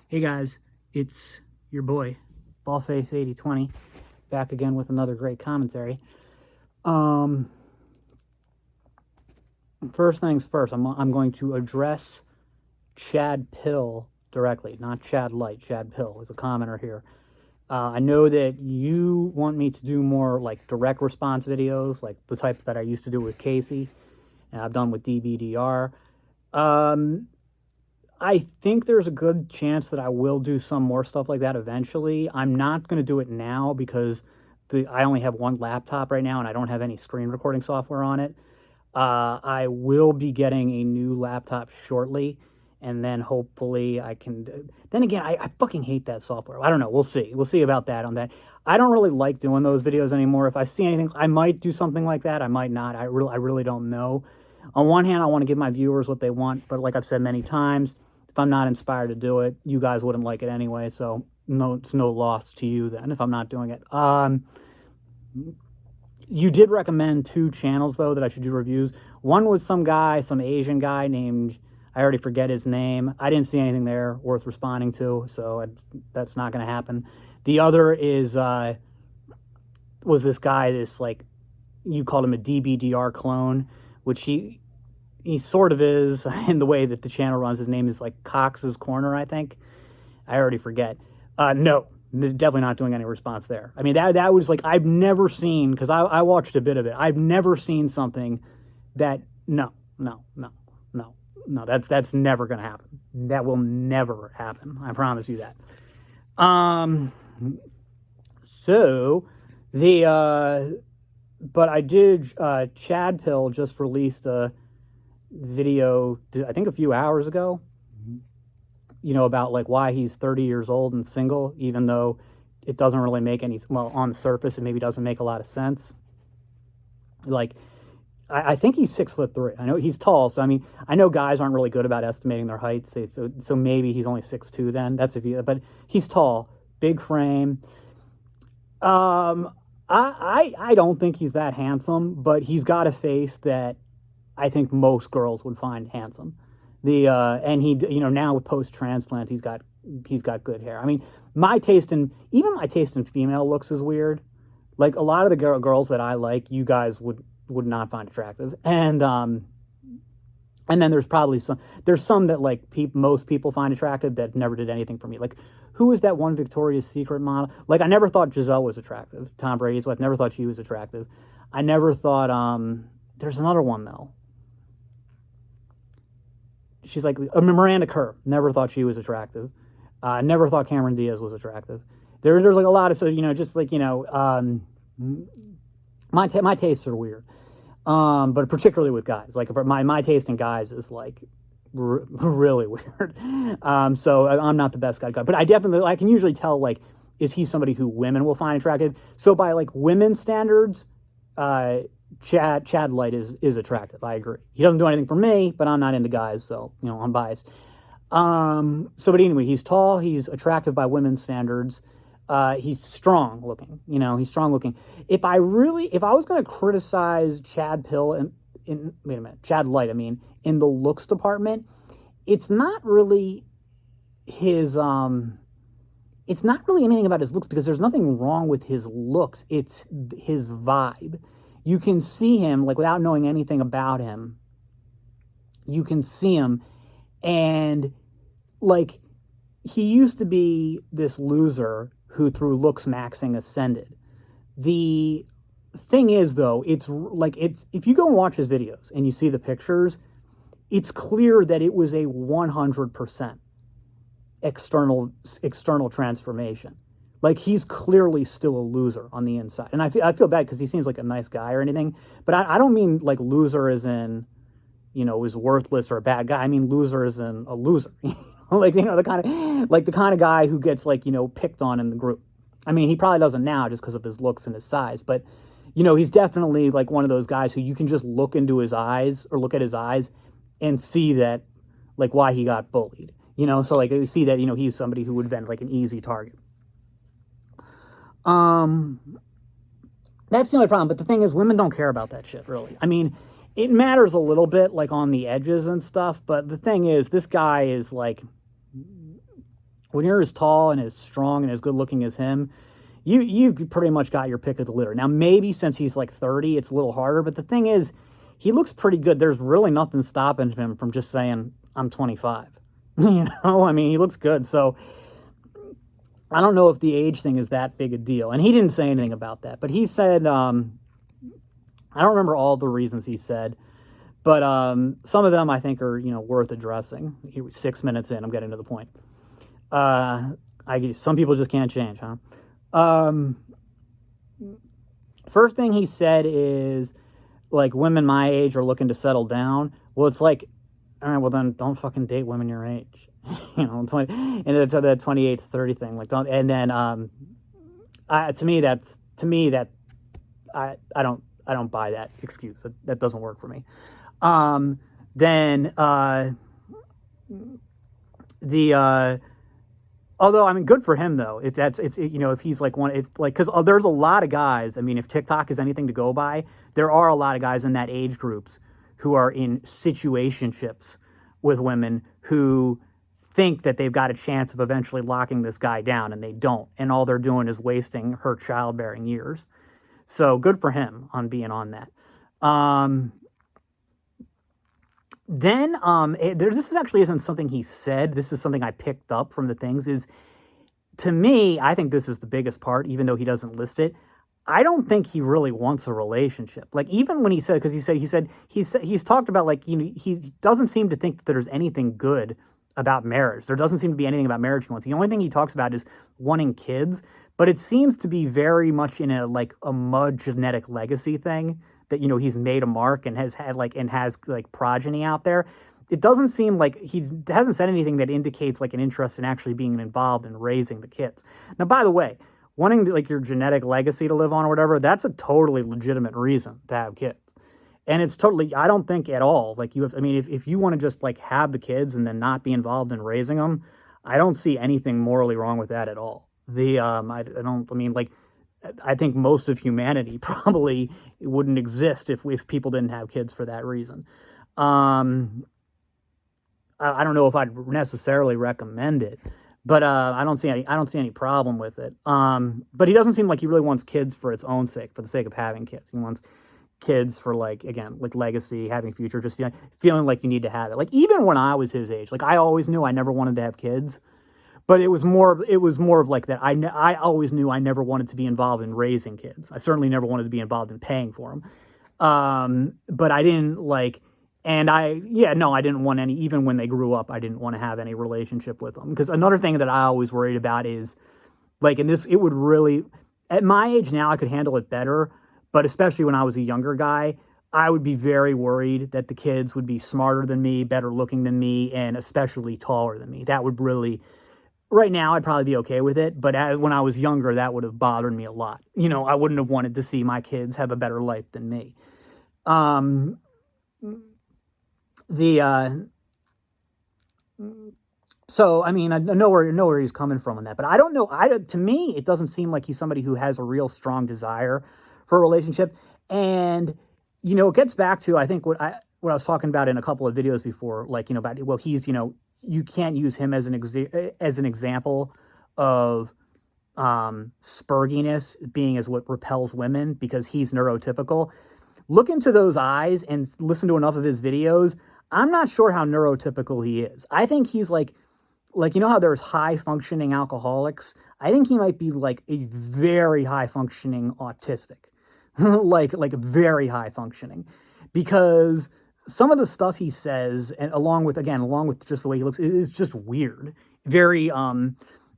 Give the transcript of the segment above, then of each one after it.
Hey guys, it's your boy, Ballface8020, back again with another great commentary. First things first, I'm going to address Chad Pill directly, not Chadlite. Chad Pill is a commenter here. I know that you want me to do more like direct response videos, like the types that I used to do with Casey, and I've done with DBDR. I think there's a good chance that I will do some more stuff like that eventually. I'm not going to do it now because I only have one laptop right now and I don't have any screen recording software on it. I will be getting a new laptop shortly, and then hopefully I can. Then again, I fucking hate that software. I don't know. We'll see. We'll see about that on that. I don't really like doing those videos anymore. If I see anything, I might do something like that. I might not. I really don't know. On one hand, I want to give my viewers what they want, but like I've said many times, if I'm not inspired to do it, you guys wouldn't like it anyway. So no, it's no loss to you then if I'm not doing it. You did recommend two channels though that I should do reviews. One was some guy, some Asian guy named, I already forget his name. I didn't see anything there worth responding to, so that's not going to happen. The other is was this guy, this like, you called him a DBDR clone, which he sort of is in the way that the channel runs. His name is like Cox's Corner, I think. I already forget. No, definitely not doing any response there. I mean, that was like, I've never seen, because I watched a bit of it. I've never seen something that, no, that's never going to happen. That will never happen. I promise you that. But I did, Chad Pill just released a video, I think a few hours ago, about like why he's 30 years old and single, even though it doesn't really make any, well, on the surface, it maybe doesn't make a lot of sense. Like, I think he's 6'3". I know he's tall, so I mean, I know guys aren't really good about estimating their heights. So maybe he's only 6'2" then. That's but he's tall, big frame. I don't think he's that handsome, but he's got a face that I think most girls would find handsome. And he, now with post transplant, he's got good hair. I mean, my taste in female looks is weird. Like a lot of the girls that I like, you guys would not find attractive. And then there's probably some that like most people find attractive that never did anything for me. Like, who is that one Victoria's Secret model? Like, I never thought Giselle was attractive. Tom Brady's wife, never thought she was attractive. I never thought, there's another one though. She's like Miranda Kerr. Never thought she was attractive. Never thought Cameron Diaz was attractive. There's like a lot of, so, just like, my tastes are weird. But particularly with guys, like my taste in guys is like really weird. So I'm not the best guy, but I can usually tell, like, is he somebody who women will find attractive? So by like women's standards, Chadlite is attractive. I agree. He doesn't do anything for me, but I'm not into guys, so I'm biased. But anyway, he's tall. He's attractive by women's standards. He's strong looking. He's strong looking. If I was going to criticize Chad Pill Chadlite, I mean, in the looks department, it's not really his. It's not really anything about his looks, because there's nothing wrong with his looks. It's his vibe. You can see him, like, without knowing anything about him. You can see him, and like, he used to be this loser who through looks maxing ascended. The thing is, though, it's like, if you go and watch his videos and you see the pictures, it's clear that it was a 100% external transformation. Like, he's clearly still a loser on the inside. And I feel bad because he seems like a nice guy or anything. But I don't mean like loser as in, is worthless or a bad guy. I mean loser as in a loser. Like, the kind of guy who gets, like, picked on in the group. I mean, he probably doesn't now just because of his looks and his size. But, he's definitely like one of those guys who you can just look into his eyes or look at his eyes and see that, like, why he got bullied. So like, you see that, he's somebody who would have been like an easy target. That's the only problem. But the thing is, women don't care about that shit, really. I mean, it matters a little bit, like, on the edges and stuff. But the thing is, this guy is like, when you're as tall and as strong and as good looking as him, you pretty much got your pick of the litter. Now maybe since he's like 30, it's a little harder, but the thing is, he looks pretty good. There's really nothing stopping him from just saying I'm 25. I mean, he looks good. So I don't know if the age thing is that big a deal. And he didn't say anything about that, but he said, I don't remember all the reasons he said, but some of them I think are, worth addressing. 6 minutes in, I'm getting to the point. Some people just can't change, huh? First thing he said is, like, women my age are looking to settle down. Well, it's like, all right, well then don't fucking date women your age. 20, and it's the 28 to 30 thing. Like, don't. And then, I don't buy that excuse. That doesn't work for me. Although, I mean, good for him though. If he's like because there's a lot of guys. I mean, if TikTok is anything to go by, there are a lot of guys in that age groups who are in situationships with women who think that they've got a chance of eventually locking this guy down, and they don't. And all they're doing is wasting her childbearing years. So good for him on being on that. This actually isn't something he said. This is something I picked up from the things. To me, I think this is the biggest part, even though he doesn't list it. I don't think he really wants a relationship. Like, even when he said, because he's talked about, like, he doesn't seem to think that there's anything good about marriage. There doesn't seem to be anything about marriage he wants. The only thing he talks about is wanting kids, but it seems to be very much in a mud genetic legacy thing that, he's made a mark and has progeny out there. It doesn't seem like he hasn't said anything that indicates like an interest in actually being involved in raising the kids. Now, by the way, wanting your genetic legacy to live on or whatever, that's a totally legitimate reason to have kids. And it's totally, I don't think at all, if you want to just have the kids and then not be involved in raising them, I don't see anything morally wrong with that at all. I think most of humanity probably wouldn't exist if people didn't have kids for that reason. I don't know if I'd necessarily recommend it, but I don't see any problem with it. But he doesn't seem like he really wants kids for its own sake, for the sake of having kids. He wants kids for legacy, having future, just feeling like you need to have it. Even when I was his age, I always knew I never wanted to have kids, but it was more of like that. I always knew I never wanted to be involved in raising kids. I certainly never wanted to be involved in paying for them. But I didn't I didn't want any, even when they grew up, I didn't want to have any relationship with them. Because another thing that I always worried about is it would really, at my age now, I could handle it better. But especially when I was a younger guy, I would be very worried that the kids would be smarter than me, better looking than me, and especially taller than me. That would really, right now, I'd probably be okay with it. But when I was younger, that would have bothered me a lot. I wouldn't have wanted to see my kids have a better life than me. So, I mean, I know where he's coming from on that, but I don't know. To me, it doesn't seem like he's somebody who has a real strong desire for a relationship. And, it gets back to, I think, what I was talking about in a couple of videos before, about, well, he's, you can't use him as an example of spurginess being as what repels women because he's neurotypical. Look into those eyes and listen to enough of his videos. I'm not sure how neurotypical he is. I think he's like how there's high functioning alcoholics. I think he might be a very high functioning autistic, like very high functioning, because some of the stuff he says, and along with just the way he looks, is just weird. Very,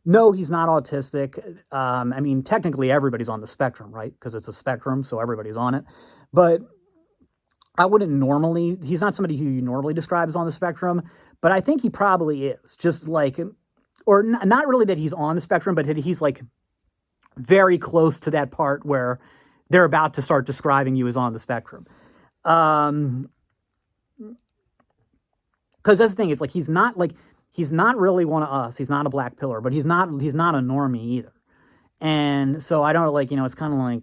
no, he's not autistic. I mean, technically everybody's on the spectrum, right? Because it's a spectrum, so everybody's on it. But he's not somebody who you normally describe as on the spectrum, but I think he probably is. Just or not really that he's on the spectrum, but he's very close to that part where they're about to start describing you as on the spectrum. Because that's the thing, it's he's not really one of us. He's not a black pillar, but he's not a normie either. And so I don't it's kind of I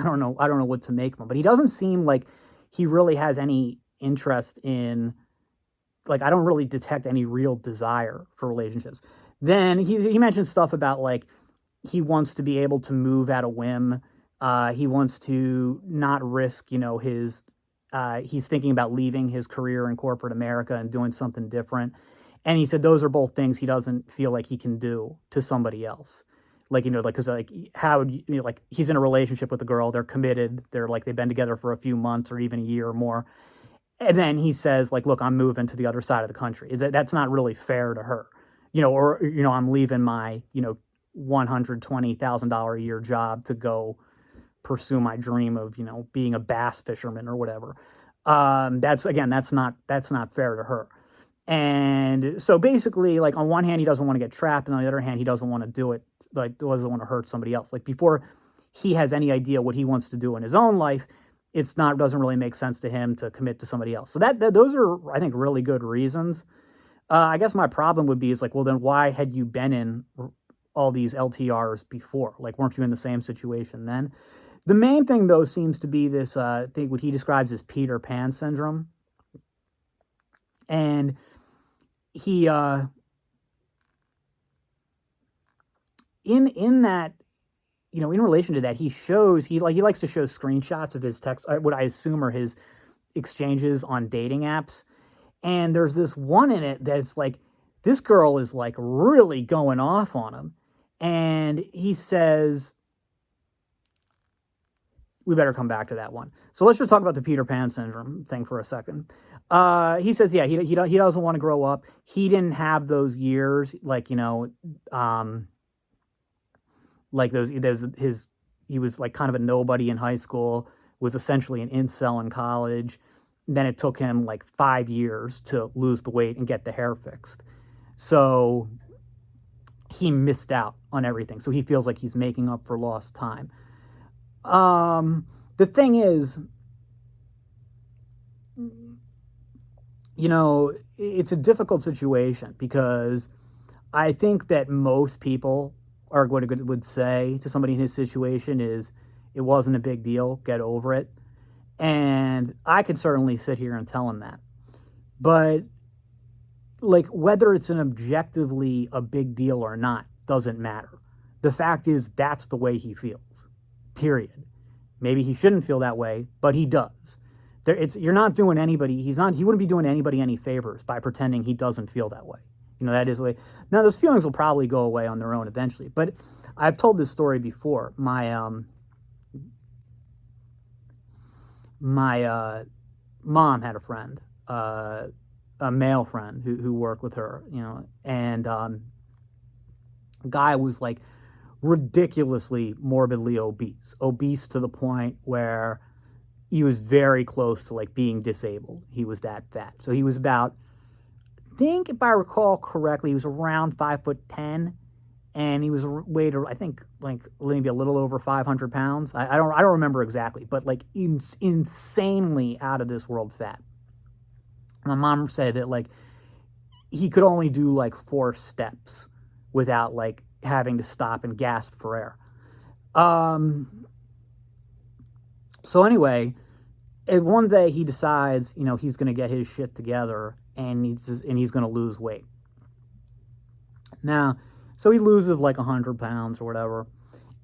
don't know what to make of him, but he doesn't seem like he really has any interest in, I don't really detect any real desire for relationships. Then he mentioned stuff about like he wants to be able to move at a whim. He wants to not risk, his. He's thinking about leaving his career in corporate America and doing something different. And he said those are both things he doesn't feel like he can do to somebody else. Like, like, because, like, how would like, he's in a relationship with a girl, they're committed, they're like, they've been together for a few months or even a year or more. And then he says, like, look, I'm moving to the other side of the country. That's not really fair to her, or, I'm leaving my, $120,000 a year job to go pursue my dream of, being a bass fisherman or whatever. That's not fair to her. And so basically, like, on one hand, he doesn't want to get trapped, and on the other hand, he doesn't want to do it, like, doesn't want to hurt somebody else. Like, before he has any idea what he wants to do in his own life, doesn't really make sense to him to commit to somebody else. So those are, I think, really good reasons. I guess my problem would be is like, well, then why had you been in all these LTRs before? Like, weren't you in the same situation then? The main thing, though, seems to be this thing, what he describes as Peter Pan syndrome. And he, in that, in relation to that, he likes to show screenshots of his text, what I assume are his exchanges on dating apps. And there's this one in it that's like, this girl is like really going off on him. And he says, we better come back to that one. So let's just talk about the Peter Pan syndrome thing for a second. He says, yeah, he doesn't want to grow up. He didn't have those years, like, like he was like kind of a nobody in high school, was essentially an incel in college. Then it took him like 5 years to lose the weight and get the hair fixed. So he missed out on everything. So he feels like he's making up for lost time. The thing is, it's a difficult situation because I think that most people are would say to somebody in his situation is, it wasn't a big deal, get over it. And I could certainly sit here and tell him that. But, like, whether it's an objectively a big deal or not doesn't matter. The fact is, that's the way he feels. Period. Maybe he shouldn't feel that way, but he does. You're not doing anybody, he wouldn't be doing anybody any favors by pretending he doesn't feel that way. That is the way. Now, those feelings will probably go away on their own eventually. But I've told this story before. My mom had a friend, a male friend who worked with her, and guy was like ridiculously morbidly obese to the point where he was very close to like being disabled. He was that fat. So he was about, I think if I recall correctly, he was around 5'10", and he was weighed, I think, like maybe a little over 500 pounds. I don't remember exactly, but like insanely out of this world fat. My mom said that like he could only do like 4 steps without like having to stop and gasp for air. So anyway, one day he decides, he's going to get his shit together and he's going to lose weight. Now, so he loses like 100 pounds or whatever,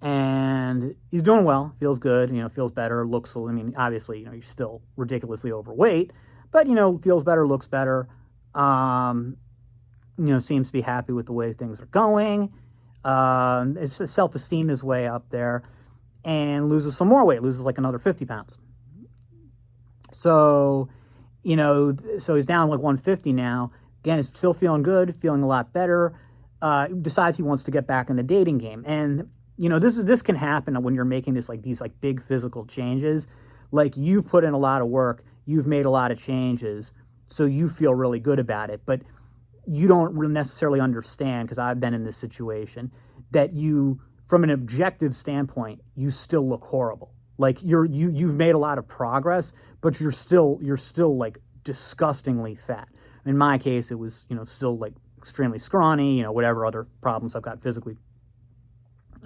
and he's doing well, feels good, feels better, obviously, you're still ridiculously overweight, but, feels better, looks better, seems to be happy with the way things are going. His self-esteem is way up there, and loses some more weight, loses like another 50 pounds. So, so he's down like 150 now. Again, he's still feeling good, feeling a lot better. Decides he wants to get back in the dating game. And, this can happen when you're making these big physical changes. Like, you've put in a lot of work, you've made a lot of changes, so you feel really good about it. But you don't really necessarily understand, because I've been in this situation, that from an objective standpoint, you still look horrible. Like, you've made a lot of progress, but you're still like disgustingly fat. In my case, it was, still like extremely scrawny, whatever other problems I've got physically,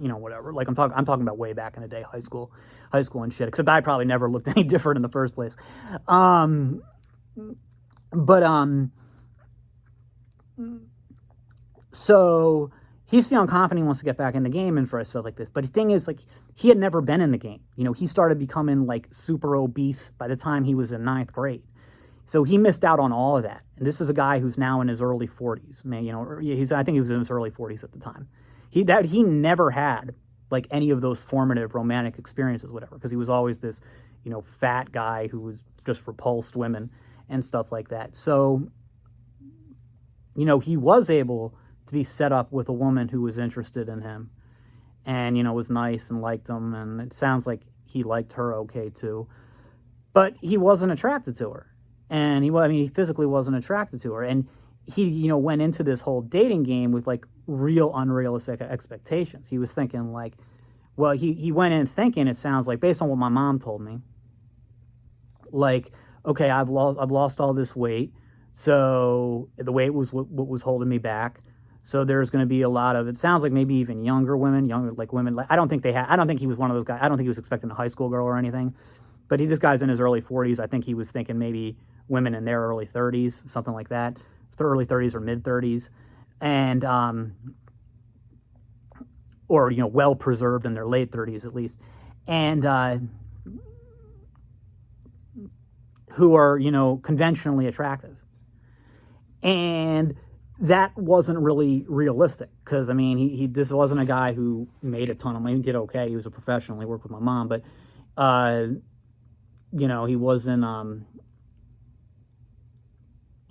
whatever. Like, I'm talking about way back in the day, high school and shit, except I probably never looked any different in the first place. So he's feeling confident he wants to get back in the game and for stuff like this. But the thing is, like, he had never been in the game. You know, he started becoming like super obese by the time he was in ninth grade. So he missed out on all of that. And this is a guy who's now in his early 40s. Man, you know, I think he was in his early 40s at the time. He never had like any of those formative romantic experiences, whatever, because he was always this, you know, fat guy who was just repulsed women and stuff like that. So, you know, he was able to be set up with a woman who was interested in him and, you know, was nice and liked him. And it sounds like he liked her okay too. But he wasn't attracted to her. And he physically wasn't attracted to her. And he, you know, went into this whole dating game with like real unrealistic expectations. He was thinking like, well, he went in thinking, it sounds like, based on what my mom told me, like, okay, I've lost all this weight. So the weight was what was holding me back. So there's going to be a lot of, it sounds like maybe even younger women, like, I don't think he was one of those guys. I don't think he was expecting a high school girl or anything. But this guy's in his early 40s. I think he was thinking maybe women in their early 30s, something like that, early 30s or mid 30s, and or, you know, well preserved in their late 30s at least, and who are, you know, conventionally attractive. And that wasn't really realistic because, I mean, this wasn't a guy who made a ton of money. He did okay. He was a professional. He worked with my mom, but you know, he wasn't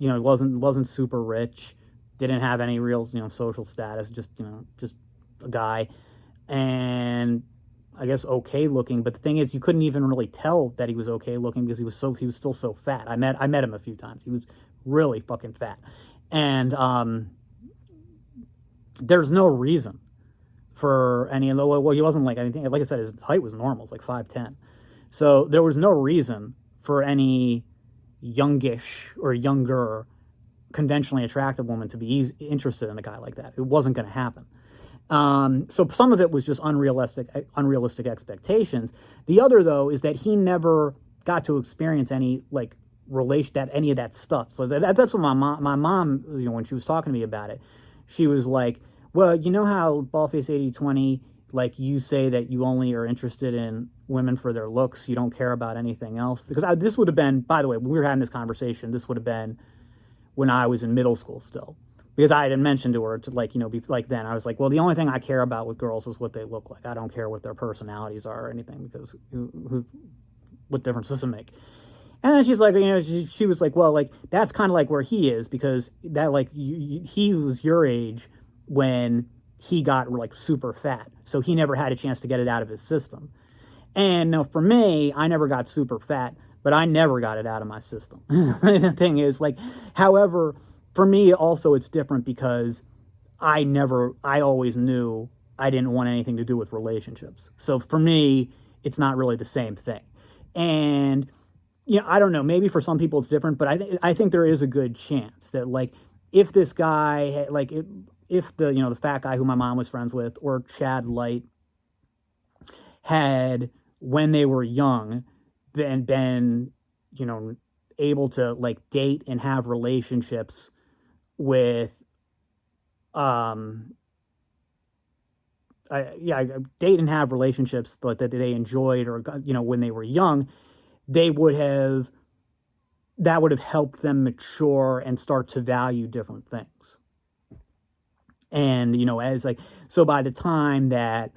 you know, he wasn't super rich, didn't have any real, you know, social status, just, you know, just a guy, and I guess okay looking. But the thing is, you couldn't even really tell that he was okay looking because he was still so fat. I met him a few times. He was really fucking fat, and there's no reason for any. Well, he wasn't like anything. Like I said, his height was normal. It's like 5'10". So there was no reason for any youngish or younger conventionally attractive woman to be interested in a guy like that. It wasn't going to happen. So some of it was just unrealistic expectations. The other, though, is that he never got to experience any like any of that stuff. So that's what my mom, you know, when she was talking to me about it, she was like, well, you know how Baldface 80/20, like, you say that you only are interested in women for their looks, you don't care about anything else? Because this would have been, by the way, when we were having this conversation, this would have been when I was in middle school still. Because I had mentioned to her, to, like, you know, like then, I was like, well, the only thing I care about with girls is what they look like. I don't care what their personalities are or anything, because what difference does it make? And then she's like, you know, she was like, well, like, that's kind of like where he is, because that, like, he was your age when he got like super fat, so he never had a chance to get it out of his system. And now for me, I never got super fat, but I never got it out of my system. The thing is, like, however, for me also it's different because I always knew I didn't want anything to do with relationships. So for me, it's not really the same thing. And, you know, I don't know, maybe for some people it's different, but I think there is a good chance that, like, if this guy, like, if the, you know, the fat guy who my mom was friends with, or Chadlite, had, when they were young, been, you know, able to, like, date and have relationships with, date and have relationships that they enjoyed, or, you know, when they were young, that would have helped them mature and start to value different things. And, you know, as like, so by the time that,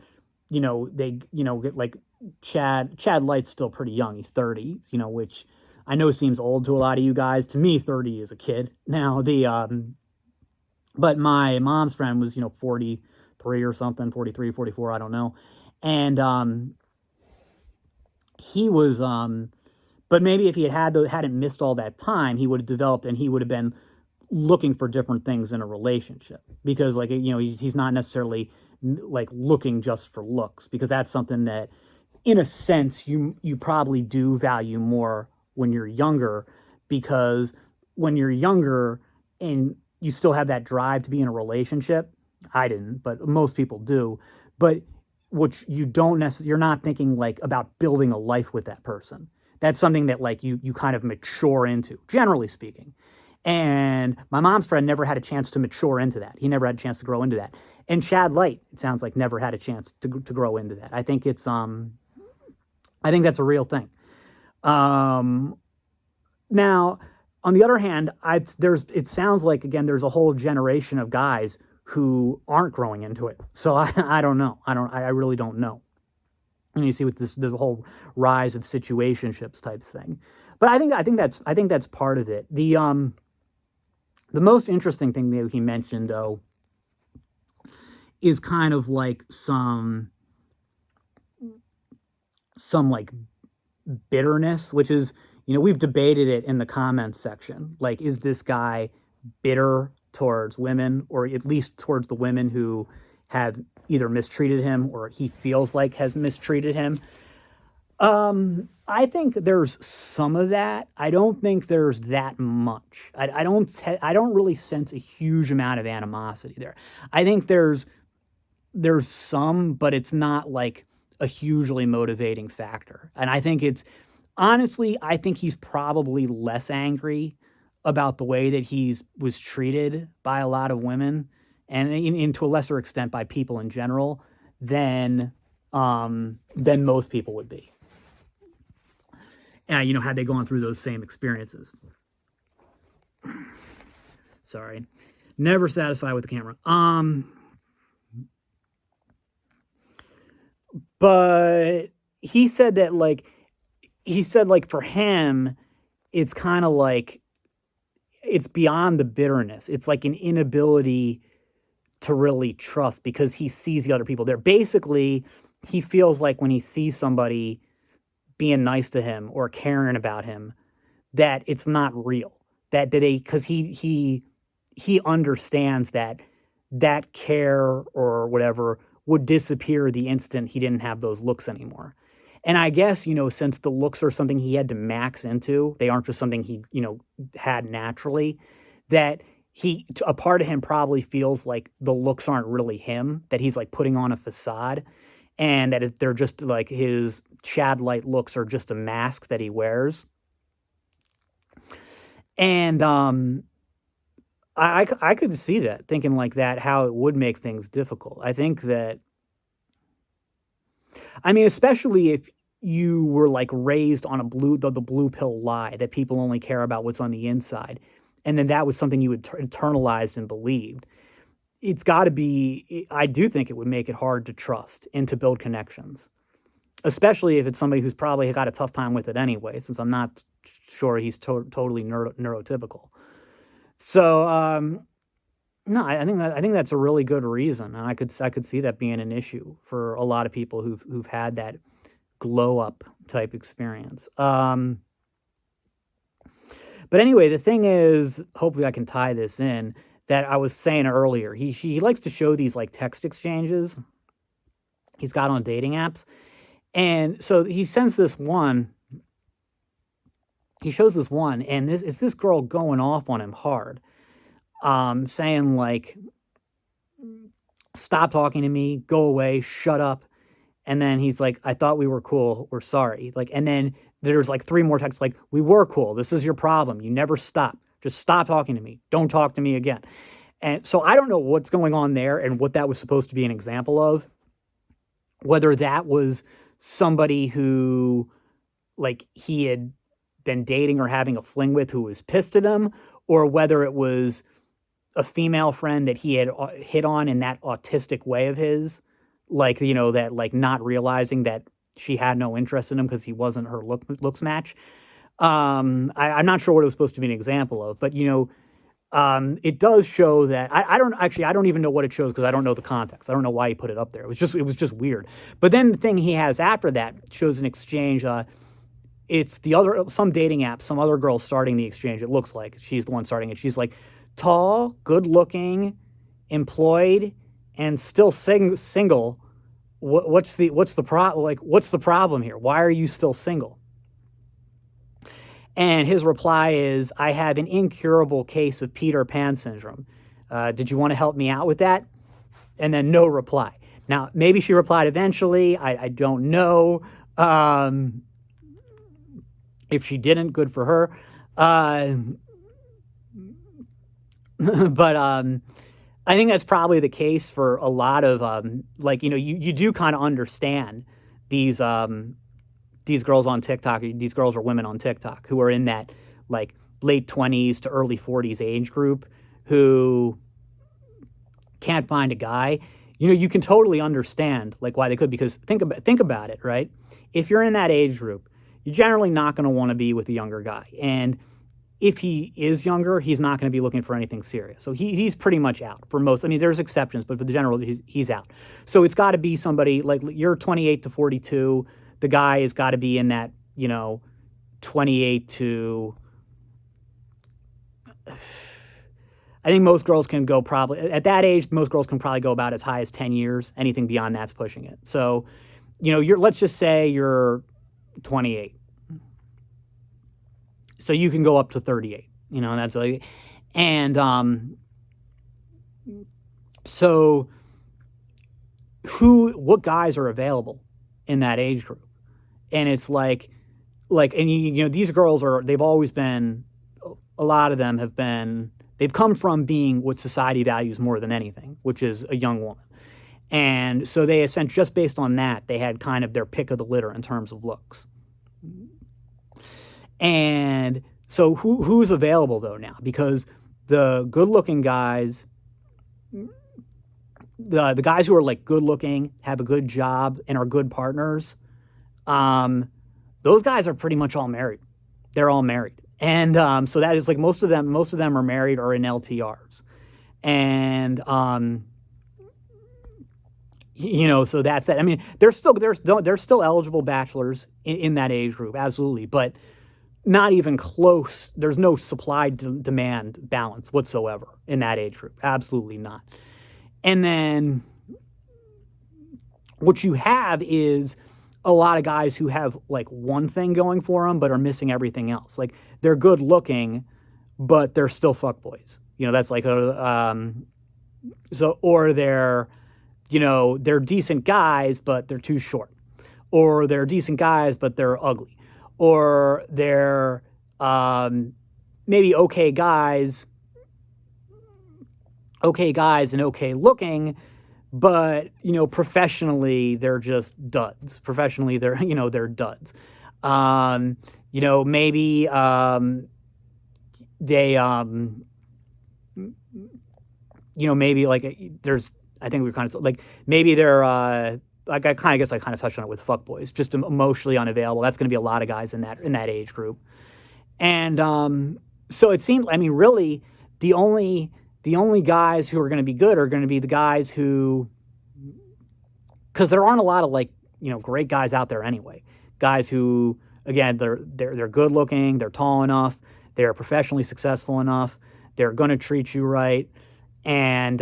you know, they, you know, get like Chadlite's still pretty young. He's 30, you know, which I know seems old to a lot of you guys. To me, 30 is a kid. Now, but my mom's friend was, you know, 43 or something, 43, 44, I don't know. And he was, but maybe if he hadn't missed all that time, he would have developed, and he would have been looking for different things in a relationship, because, like, you know, he's not necessarily like looking just for looks, because that's something that, in a sense, you probably do value more when you're younger, because when you're younger and you still have that drive to be in a relationship, I didn't, but most people do, but which you don't necessarily, you're not thinking like about building a life with that person. That's something that, like, you kind of mature into, generally speaking. And my mom's friend never had a chance to mature into that. He never had a chance to grow into that. And Chadlite, it sounds like, never had a chance to grow into that. I think I think that's a real thing. Um, Now, on the other hand, it sounds like, again, there's a whole generation of guys who aren't growing into it. So I don't know. I really don't know. And you see with the whole rise of situationships types thing. But I think that's part of it. The most interesting thing that he mentioned, though, is kind of like some like bitterness, which is, we've debated it in the comments section. Like, is this guy bitter towards women, or at least towards the women who have either mistreated him or he feels like has mistreated him? I think there's some of that. I don't think there's that much. I don't really sense a huge amount of animosity there. I think there's some, but it's not like a hugely motivating factor. And I think honestly, I think he's probably less angry about the way that he was treated by a lot of women, and to a lesser extent by people in general, than most people would be. Had they gone through those same experiences. Sorry. Never satisfied with the camera. But he said that, for him, it's kind of like, it's beyond the bitterness. It's like an inability to really trust because he sees the other people there. Basically, he feels like when he sees somebody being nice to him or caring about him, that it's not real. Because he understands that care or whatever would disappear the instant he didn't have those looks anymore. And I guess, since the looks are something he had to max into, they aren't just something he, had naturally, that a part of him probably feels like the looks aren't really him, that he's like putting on a facade, and that they're just like his Chadlite looks are just a mask that he wears. And I could see that, thinking like that, how it would make things difficult. I think that, especially if you were like raised on the blue pill lie that people only care about what's on the inside, and then that was something you had internalized and believed. It's got to be, I do think it would make it hard to trust and to build connections, especially if it's somebody who's probably got a tough time with it anyway, since I'm not sure he's totally neurotypical. So, no, I think that's a really good reason, and I could see that being an issue for a lot of people who've had that glow up type experience. But anyway, the thing is, hopefully I can tie this in, that I was saying earlier. He likes to show these like text exchanges he's got on dating apps, and so he sends this one. He shows this one, and it's this girl going off on him hard, saying like, "Stop talking to me, go away, shut up." And then he's like, "I thought we were cool, we're sorry." Like, and then there's like 3 more texts like, "We were cool, this is your problem, you never stop. Just stop talking to me. Don't talk to me again." And so I don't know what's going on there and what that was supposed to be an example of. Whether that was somebody who, like, he had been dating or having a fling with who was pissed at him, or whether it was a female friend that he had hit on in that autistic way of his, like, that, like, not realizing that she had no interest in him because he wasn't her looks match. I'm not sure what it was supposed to be an example of, but it does show that I don't even know what it shows because I don't know the context. I don't know why he put it up there. It was just weird. But then the thing he has after that shows an exchange. It's some dating app, some other girl starting the exchange. It looks like she's the one starting it. She's like, tall, good looking, employed, and still single. What's the problem here? Why are you still single? And his reply is, "I have an incurable case of Peter Pan syndrome. Did you want to help me out with that?" And then no reply. Now, maybe she replied eventually. I don't know. If she didn't, good for her. but I think that's probably the case for a lot of like, you do kind of understand these girls on TikTok, these girls or women on TikTok who are in that like late 20s to early 40s age group who can't find a guy. You can totally understand like why they could, because think about it, right? If you're in that age group, you're generally not going to want to be with a younger guy. And if he is younger, he's not going to be looking for anything serious. So he's pretty much out for most. I mean, there's exceptions, but for the general, he's out. So it's got to be somebody like you're 28 to 42. The guy has got to be in that, 28 to. I think most girls can go probably at that age. Most girls can probably go about as high as 10 years. Anything beyond that's pushing it. So, let's just say you're 28. So you can go up to 38, that's like, and so what guys are available in that age group? And it's like, and these girls they've always been, a lot of them they've come from being what society values more than anything, which is a young woman. And so they essentially, just based on that, they had kind of their pick of the litter in terms of looks. And so who's available though now? Because the good-looking guys, the guys who are like good-looking, have a good job, and are good partners, those guys are pretty much all married. They're all married, and so that is like most of them are married or in LTRs, and so that's that. I mean, there's still eligible bachelors in that age group, absolutely, but not even close. There's no supply-demand balance whatsoever in that age group. Absolutely not. And then what you have is a lot of guys who have like one thing going for them, but are missing everything else. Like they're good looking, but they're still fuckboys. That's like or they're decent guys, but they're too short, or they're decent guys, but they're ugly. Or they're maybe okay guys and okay looking, but professionally they're just duds. Professionally they're they're duds. Maybe they maybe like there's, I think we're kind of like, maybe they're like I guess I kind of touched on it with fuckboys, just emotionally unavailable. That's going to be a lot of guys in that age group. And so it seems, I mean, really the only guys who are going to be good are going to be the guys who, because there aren't a lot of like, great guys out there anyway. Guys who, again, they're good looking, they're tall enough, they're professionally successful enough, they're going to treat you right, and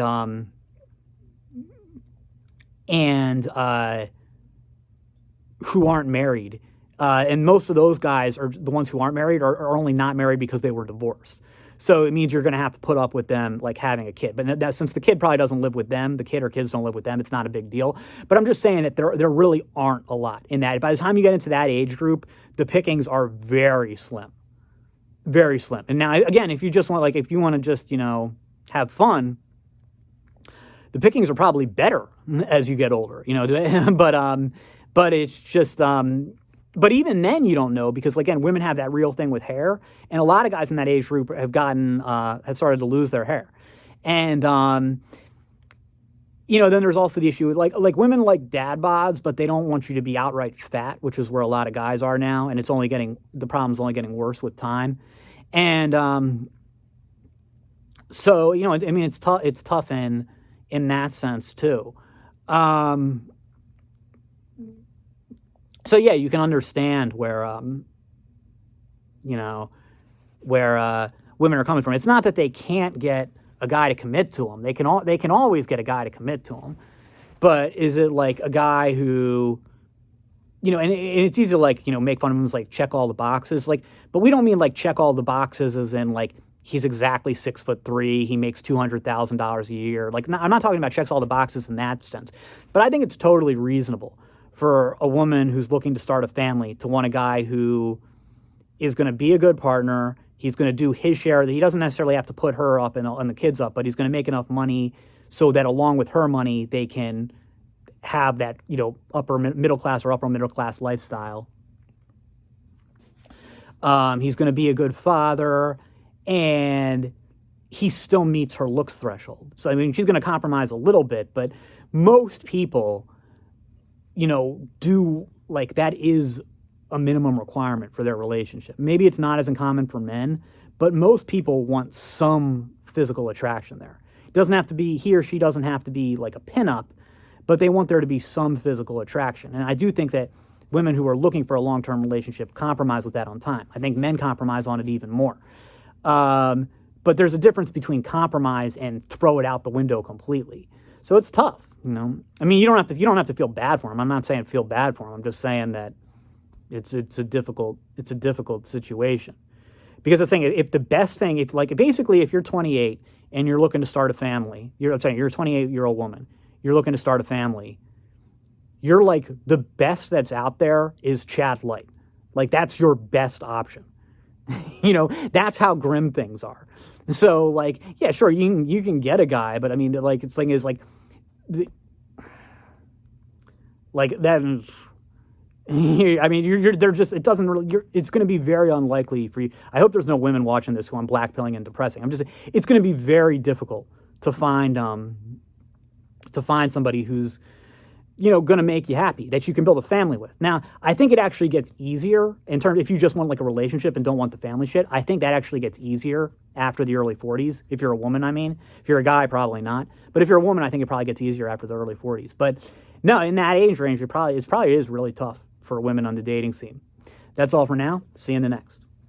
who aren't married. And most of those guys are the ones who aren't married are only not married because they were divorced. So it means you're going to have to put up with them like having a kid. But that, since the kid probably doesn't live with them, the kid or kids don't live with them, it's not a big deal. But I'm just saying that there really aren't a lot in that. By the time you get into that age group, the pickings are very slim. Very slim. And now, again, if you just want, like, if you want to just, have fun, the pickings are probably better as you get older, but it's just, but even then you don't know, because again, women have that real thing with hair, and a lot of guys in that age group have started to lose their hair. And, then there's also the issue with like women like dad bods, but they don't want you to be outright fat, which is where a lot of guys are now. And the problem's only getting worse with time. And, so, I mean, it's tough in that sense too. So yeah, you can understand where women are coming from. It's not that they can't get a guy to commit to them. They can always get a guy to commit to them. But is it like a guy who, and it's easy to like, make fun of him as like check all the boxes, like, but we don't mean like check all the boxes as in like he's exactly 6'3", he makes $200,000 a year. Like, I'm not talking about checks all the boxes in that sense, but I think it's totally reasonable for a woman who's looking to start a family to want a guy who is going to be a good partner, He's going to do his share. He doesn't necessarily have to put her up and the kids up, but he's going to make enough money so that along with her money, they can have that, upper middle class or upper middle class lifestyle. He's going to be a good father, and he still meets her looks threshold. So, I mean, she's going to compromise a little bit, but most people, do, like, that is a minimum requirement for their relationship. Maybe it's not as uncommon for men, but most people want some physical attraction there. It doesn't have to be, he or she doesn't have to be like a pinup, but they want there to be some physical attraction. And I do think that women who are looking for a long-term relationship compromise with that on time. I think men compromise on it even more. But there's a difference between compromise and throw it out the window completely. So it's tough, I mean, you don't have to feel bad for him. I'm not saying feel bad for him. I'm just saying that it's a difficult situation. Because the thing, if you're 28 and you're looking to start a family, you're a 28-year-old woman, you're looking to start a family, you're like, the best that's out there is Chadlite. Like, that's your best option. That's how grim things are. So, like, yeah, sure, you can get a guy, but I mean, like, it's thing is like, that. I mean, they're just, it doesn't really, it's going to be very unlikely for you. I hope there's no women watching this who I'm blackpilling and depressing. It's going to be very difficult to find somebody who's, going to make you happy, that you can build a family with. Now, I think it actually gets easier in terms, if you just want like a relationship and don't want the family shit, I think that actually gets easier after the early 40s. If you're a woman, I mean. If you're a guy, probably not. But if you're a woman, I think it probably gets easier after the early 40s. But no, in that age range, it probably is really tough for women on the dating scene. That's all for now. See you in the next.